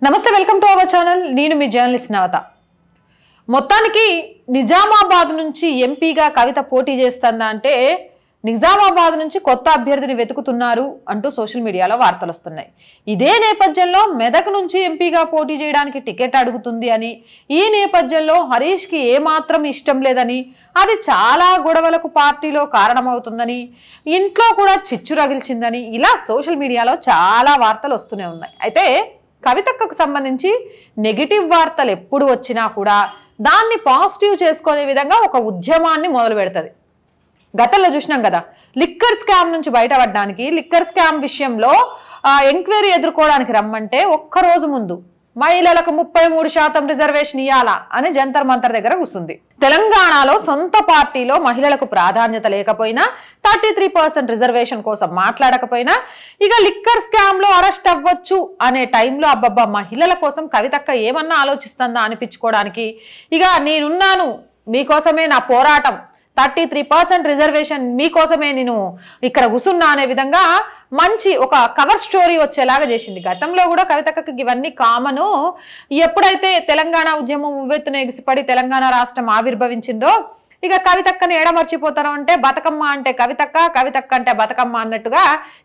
నమస్తే, welcome to our channel. నేను మీ journalist నవత. మొత్తానికి నిజామాబాద్ నుంచి ఎంపీగా కవిత పోటీ చేస్తుందా అంటే నిజామాబాద్ నుంచి కొత్త అభ్యర్థిని వెతుకుతున్నారు అంటూ సోషల్ మీడియాలో వార్తలు వస్తున్నాయి. ఇదే నేపథ్యంలో మెదక్ నుంచి ఎంపీగా పోటీ చేయడానికి టికెట్ అడుగుతుంది అని, ఈ నేపథ్యంలో హరీష్కి ఏమాత్రం ఇష్టం లేదని, అది చాలా గొడవలకు పార్టీలో కారణమవుతుందని, ఇంట్లో కూడా చిచ్చు రగిల్చిందని ఇలా సోషల్ మీడియాలో చాలా వార్తలు వస్తూనే ఉన్నాయి. అయితే కవితకు సంబంధించి నెగిటివ్ వార్తలు ఎప్పుడు వచ్చినా కూడా దాన్ని పాజిటివ్ చేసుకునే విధంగా ఒక ఉద్యమాన్ని మొదలు పెడుతుంది. గతంలో చూసినాం కదా, లిక్కర్ స్కామ్ నుంచి బయటపడడానికి, లిక్కర్ స్కామ్ విషయంలో ఎంక్వైరీ ఎదుర్కోవడానికి రమ్మంటే ఒక్కరోజు ముందు మహిళలకు 33% రిజర్వేషన్ ఇవ్వాలా అని జంతర్ మంతర్ దగ్గర కూర్చుంది. తెలంగాణలో సొంత పార్టీలో మహిళలకు ప్రాధాన్యత లేకపోయినా, 33% రిజర్వేషన్ కోసం మాట్లాడకపోయినా, ఇక లిక్కర్ స్కామ్ లో అరెస్ట్ అవ్వచ్చు అనే టైంలో అబ్బబ్బా మహిళల కోసం కవితక్క ఏమన్నా ఆలోచిస్తుందా అనిపించుకోవడానికి, ఇక నేనున్నాను మీకోసమే నా పోరాటం, 33% రిజర్వేషన్ మీకోసమే నేను ఇక్కడ కూసున్నా అనే విధంగా మంచి ఒక కవర్ స్టోరీ వచ్చేలాగా చేసింది. గతంలో కూడా కవితక్కకి ఇవన్నీ కామను. ఎప్పుడైతే తెలంగాణ ఉద్యమం ఉవ్వెత్తున ఎగిసిపడి తెలంగాణ రాష్ట్రం ఆవిర్భవించిందో, ఇక కవితక్కని ఏడమర్చిపోతారు అంటే బతుకమ్మ అంటే కవితక్క, కవితక్క అంటే బతుకమ్మ అన్నట్టుగా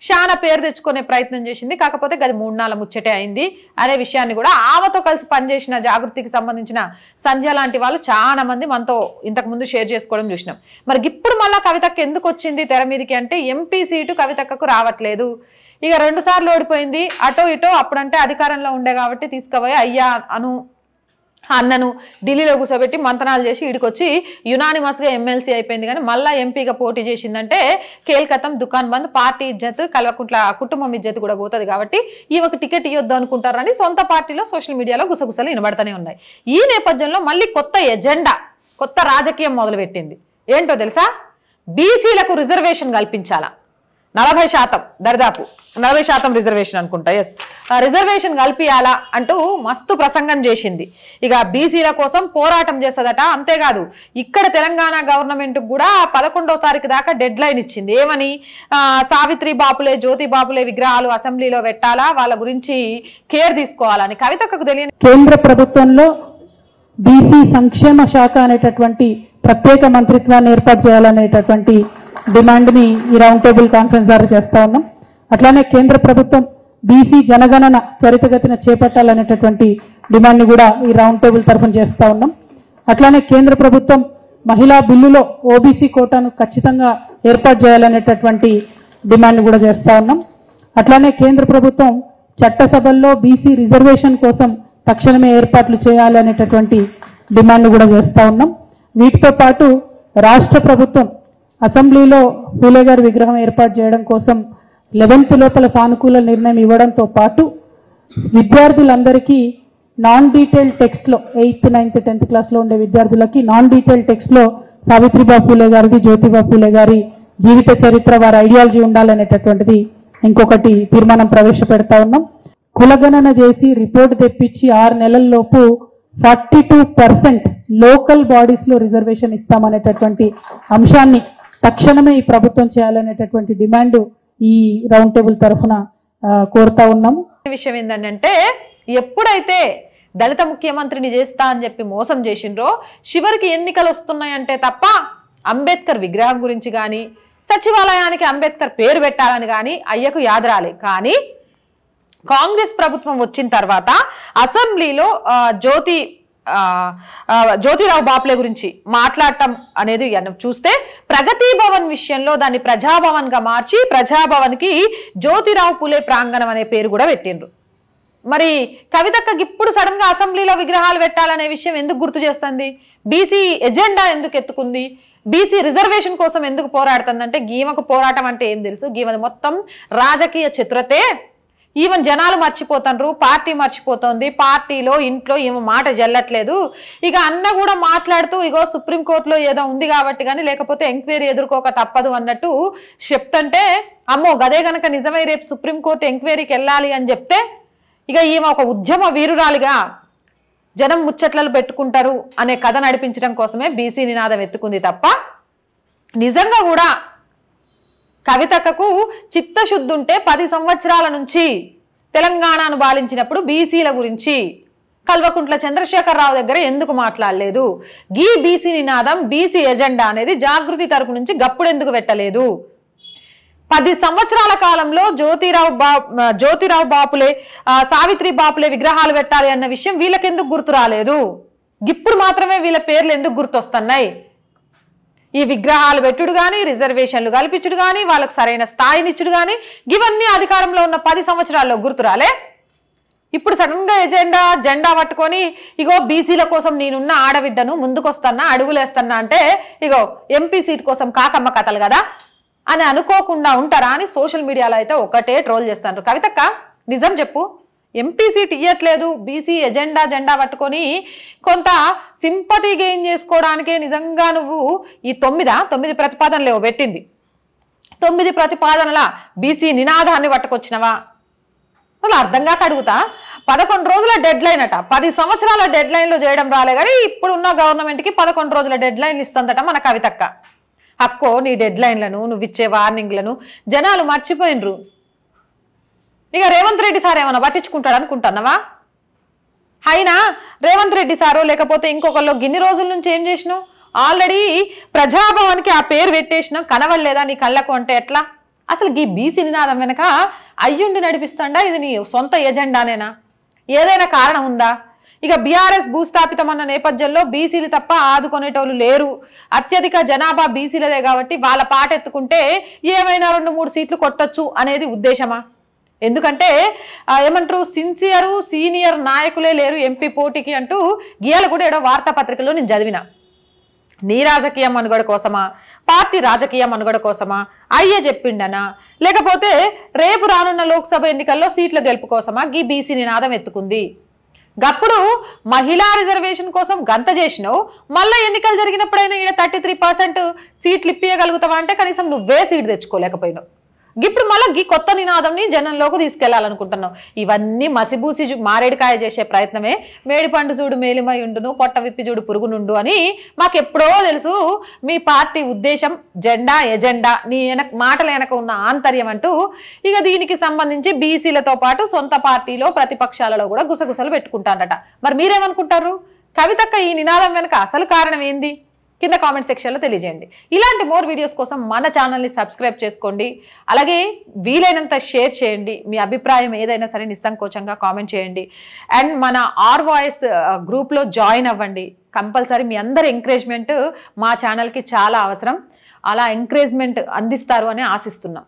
చాలా పేరు తెచ్చుకునే ప్రయత్నం చేసింది. కాకపోతే గది 3 నాళ్ళ ముచ్చటే అయింది అనే విషయాన్ని కూడా ఆమెతో కలిసి పనిచేసిన జాగృతికి సంబంధించిన సంధ్య లాంటి వాళ్ళు చాలా మంది మనతో ఇంతకుముందు షేర్ చేసుకోవడం చూసినాం. మరి ఇప్పుడు మళ్ళీ కవితక్క ఎందుకు వచ్చింది తెర మీదకి అంటే, ఎంపీ సీటు కవితక్కకు రావట్లేదు. ఇక 2 సార్లు ఓడిపోయింది, అటో ఇటో. అప్పుడంటే అధికారంలో ఉండే కాబట్టి తీసుకుపోయి అయ్యా అన్నను ఢిల్లీలో కూర్చోబెట్టి మంతనాలు చేసి ఇడికొచ్చి యునానిమస్గా ఎమ్మెల్సీ అయిపోయింది. కానీ మళ్ళీ ఎంపీగా పోటీ చేసిందంటే కేల్కతం, దుకాన్ బంద్, పార్టీ ఇజ్జత్, కల్వకుంట్ల కుటుంబం ఇజ్జత్ కూడా పోతుంది. కాబట్టి ఈమెకు టికెట్ ఇవ్వద్దు అనుకుంటారని సొంత పార్టీలో సోషల్ మీడియాలో గుసగుసలు వినబడతానే ఉన్నాయి. ఈ నేపథ్యంలో మళ్ళీ కొత్త ఎజెండా, కొత్త రాజకీయం మొదలుపెట్టింది. ఏంటో తెలుసా? బీసీలకు రిజర్వేషన్ కల్పించాలా, 40%, దరిదాపు 40% రిజర్వేషన్ అనుకుంటా, ఎస్ రిజర్వేషన్ కల్పియాలా అంటూ మస్తు ప్రసంగం చేసింది. ఇక బీసీల కోసం పోరాటం చేస్తుందట. అంతేకాదు, ఇక్కడ తెలంగాణ గవర్నమెంట్ కూడా 11వ తారీఖు దాకా డెడ్ లైన్ ఇచ్చింది. ఏమని? సావిత్రి బాపులే, జ్యోతి బాపులే విగ్రహాలు అసెంబ్లీలో పెట్టాలా, వాళ్ళ గురించి కేర్ తీసుకోవాలని. కవితకు తెలియని కేంద్ర ప్రభుత్వంలో బీసీ సంక్షేమ శాఖ అనేటటువంటి ప్రత్యేక మంత్రిత్వాన్ని ఏర్పాటు చేయాలనేటటువంటి డిమాండ్ని ఈ రౌండ్ టేబుల్ కాన్ఫరెన్స్ ద్వారా చేస్తా ఉన్నాం. అట్లానే కేంద్ర ప్రభుత్వం బీసీ జనగణన త్వరితగతిన చేపట్టాలనేటటువంటి డిమాండ్ని కూడా ఈ రౌండ్ టేబుల్ తరఫున చేస్తా ఉన్నాం. అట్లానే కేంద్ర ప్రభుత్వం మహిళా బిల్లులో ఓబీసీ కోటాను ఖచ్చితంగా ఏర్పాటు చేయాలనేటటువంటి డిమాండ్ని కూడా చేస్తా ఉన్నాం. అట్లానే కేంద్ర ప్రభుత్వం చట్టసభల్లో బీసీ రిజర్వేషన్ కోసం తక్షణమే ఏర్పాట్లు చేయాలనేటటువంటి డిమాండ్ని కూడా చేస్తా ఉన్నాం. వీటితో పాటు రాష్ట్ర ప్రభుత్వం అసెంబ్లీలో పూలే గారి విగ్రహం ఏర్పాటు చేయడం కోసం 11th లోపల సానుకూల నిర్ణయం ఇవ్వడంతో పాటు విద్యార్థులందరికీ non detail టెక్స్ట్లో 8th, 9th, 10th క్లాస్లో ఉండే విద్యార్థులకి నాన్ డీటెయిల్ టెక్స్ట్లో సావిత్రిబాయి పూలే గారిది, జ్యోతిబాయి పూలే గారి జీవిత చరిత్ర, వారి ఐడియాలజీ ఉండాలనేటటువంటిది ఇంకొకటి తీర్మానం ప్రవేశపెడతా ఉన్నాం. కులగణన చేసి రిపోర్ట్ తెప్పించి 6 నెలల్లోపు 42% లోకల్ బాడీస్ లో రిజర్వేషన్ ఇస్తామనేటటువంటి అంశాన్ని తక్షణమే ఈ ప్రభుత్వం చేయాలనేటటువంటి డిమాండ్ ఈ రౌండ్ టేబుల్ తరఫున కోరుతా ఉన్నాము. విషయం ఏంటంటే, ఎప్పుడైతే దళిత ముఖ్యమంత్రిని చేస్తా అని చెప్పి మోసం చేసిండ్రో, చివరికి ఎన్నికలు వస్తున్నాయంటే తప్ప అంబేద్కర్ విగ్రహం గురించి కానీ, సచివాలయానికి అంబేద్కర్ పేరు పెట్టాలని కానీ అయ్యకు యాదరాలే. కానీ కాంగ్రెస్ ప్రభుత్వం వచ్చిన తర్వాత అసెంబ్లీలో జ్యోతిరావు బాపులే గురించి మాట్లాడటం అనేది చూస్తే, ప్రగతి భవన్ విషయంలో దాన్ని ప్రజాభవన్ గా మార్చి ప్రజాభవన్ కి జ్యోతిరావు పూలే ప్రాంగణం అనే పేరు కూడా పెట్టిండ్రు. మరి కవితక్కకి ఇప్పుడు సడన్ గా అసెంబ్లీలో విగ్రహాలు పెట్టాలనే విషయం ఎందుకు గుర్తు చేస్తుంది? బీసీ ఎజెండా ఎందుకు ఎత్తుకుంది? బీసీ రిజర్వేషన్ కోసం ఎందుకు పోరాడుతుందంటే, గీమకు పోరాటం అంటే ఏం తెలుసు? గీమది మొత్తం రాజకీయ చతురతే. ఈవెన్ జనాలు మర్చిపోతారు, పార్టీ మర్చిపోతుంది, పార్టీలో ఇంట్లో ఏమో మాట జల్లట్లేదు. ఇక అన్న కూడా మాట్లాడుతూ ఇగో సుప్రీంకోర్టులో ఏదో ఉంది కాబట్టి కానీ, లేకపోతే ఎంక్వైరీ ఎదుర్కోక తప్పదు అన్నట్టు చెప్తుంటే, అమ్మో గదే గనక నిజమై రేపు సుప్రీంకోర్టు ఎంక్వైరీకి వెళ్ళాలి అని చెప్తే, ఇక ఈమె ఒక ఉద్యమ వీరురాలిగా జనం ముచ్చట్లను పెట్టుకుంటారు అనే కథ నడిపించడం కోసమే బీసీ నినాదం ఎత్తుకుంది తప్ప నిజంగా కూడా కవితకు చిత్తశుద్ధి ఉంటే 10 సంవత్సరాల నుంచి తెలంగాణను పాలించినప్పుడు బీసీల గురించి కల్వకుంట్ల చంద్రశేఖరరావు దగ్గర ఎందుకు మాట్లాడలేదు? ఈ బీసీ నినాదం, బీసీ ఎజెండా అనేది జాగృతి తరపు నుంచి గప్పుడు ఎందుకు పెట్టలేదు? 10 సంవత్సరాల కాలంలో జ్యోతిరావు బాపులే, సావిత్రి బాపులే విగ్రహాలు పెట్టాలి అన్న విషయం వీళ్ళకెందుకు గుర్తు రాలేదు? ఇప్పుడు మాత్రమే వీళ్ళ పేర్లు ఎందుకు గుర్తొస్తున్నాయి? ఈ విగ్రహాలు పెట్టుడు కానీ, రిజర్వేషన్లు కల్పించుడు కానీ, వాళ్ళకు సరైన స్థాయినిచ్చుడు కానీ, ఇవన్నీ అధికారంలో ఉన్న 10 సంవత్సరాల్లో గుర్తురాలే? ఇప్పుడు సడన్ గా జెండా పట్టుకొని ఇగో బీసీల కోసం నేనున్న ఆడబిడ్డను ముందుకొస్తున్నా, అడుగులేస్తున్నా అంటే ఇగో ఎంపీ సీట్ కోసం కాకమ్మ కథలు కదా అని అనుకోకుండా ఉంటారా అని సోషల్ మీడియాలో అయితే ఒకటే ట్రోల్ చేస్తాను. కవితక్క నిజం చెప్పు, ఎంపీ సీట్ ఇవ్వట్లేదు, బీసీ జెండా పట్టుకొని కొంత సింపతి గెయిన్ చేసుకోవడానికే నిజంగా నువ్వు ఈ 9 ప్రతిపాదనలు పెట్టింది. 9 ప్రతిపాదనల బీసీ నినాదాన్ని పట్టుకొచ్చినవా? అసలు అర్థంగా కడుగుతా. 11 రోజుల డెడ్ లైన్ అట, 10 సంవత్సరాల డెడ్ లైన్లో చేయడం రాలే కానీ ఇప్పుడున్న గవర్నమెంట్కి 11 రోజుల డెడ్ లైన్ ఇస్తుందట మన కవితక్క. హక్కో నీ డెడ్ లైన్లను, నువ్వు ఇచ్చే వార్నింగ్లను జనాలు మర్చిపోయినరు. ఇక రేవంత్ రెడ్డి సార్ ఏమైనా పట్టించుకుంటాడు అనుకుంటున్నావా? అయినా రేవంత్ రెడ్డి సారు లేకపోతే ఇంకొకళ్ళు గిన్ని రోజుల నుంచి ఏం చేసినావు? ఆల్రెడీ ప్రజాభవన్కి ఆ పేరు పెట్టేసినావు, కనవడలేదా నీ కళ్ళకు అంటే ఎట్లా? అసలు ఈ బీసీ నినాదం వెనక అయ్యుండి నడిపిస్తాడా? ఇది నీ సొంత ఎజెండానేనా? ఏదైనా కారణం ఉందా? ఇక బీఆర్ఎస్ భూస్థాపితం అన్న నేపథ్యంలో బీసీలు తప్ప ఆదుకునేటోళ్ళు లేరు, అత్యధిక జనాభా బీసీలదే కాబట్టి వాళ్ళ పాట ఎత్తుకుంటే ఏమైనా 2-3 సీట్లు కొట్టొచ్చు అనేది ఉద్దేశమా? ఎందుకంటే ఏమంటారు, సీనియర్ నాయకులే లేరు ఎంపీ పోటీకి అంటూ గీయాలు కూడా ఏడో వార్తాపత్రికలో నేను చదివిన. నీ రాజకీయ మనుగడ కోసమా, పార్టీ రాజకీయ మనుగడ కోసమా, అయ్యే చెప్పిండనా, లేకపోతే రేపు రానున్న లోక్సభ ఎన్నికల్లో సీట్ల గెలుపు కోసమా ఈ బీసీ నినాదం ఎత్తుకుంది? గప్పుడు మహిళా రిజర్వేషన్ కోసం గంత చేసినావు, మళ్ళీ ఎన్నికలు జరిగినప్పుడైనా ఈడ 33% సీట్లు ఇప్పియగలుగుతావా అంటే కనీసం నువ్వే సీట్ తెచ్చుకోలేకపోయినావు. ఇప్పుడు మళ్ళీ కొత్త నినాదంని జనంలోకి తీసుకెళ్లాలనుకుంటున్నావు. ఇవన్నీ మసిబూసి మారేడుకాయ చేసే ప్రయత్నమే. మేడిపండు చూడు మేలిమై ఉండును, పొట్ట విప్పి చూడు పురుగునుండు అని మాకెప్పుడో తెలుసు మీ పార్టీ ఉద్దేశం, ఎజెండా, నీ మాటల వెనక ఉన్న ఆంతర్యం అంటూ. ఇక దీనికి సంబంధించి బీసీలతో పాటు సొంత పార్టీలో ప్రతిపక్షాలలో కూడా గుసగుసలు పెట్టుకుంటారట. మరి మీరేమనుకుంటారు? కవితక్క ఈ నినాదం వెనక అసలు కారణం ఏంది? కింద కామెంట్ సెక్షన్లో తెలియజేయండి. ఇలాంటి మోర్ వీడియోస్ కోసం మన ఛానల్ని సబ్స్క్రైబ్ చేసుకోండి. అలాగే వీలైనంత షేర్ చేయండి. మీ అభిప్రాయం ఏదైనా సరే నిస్సంకోచంగా కామెంట్ చేయండి. అండ్ మన ఆర్ వాయిస్ గ్రూప్లో జాయిన్ అవ్వండి. కంపల్సరీ మీ అందరి ఎంకరేజ్మెంట్ మా ఛానల్కి చాలా అవసరం. అలా ఎంకరేజ్మెంట్ అందిస్తారు అని ఆశిస్తున్నాం.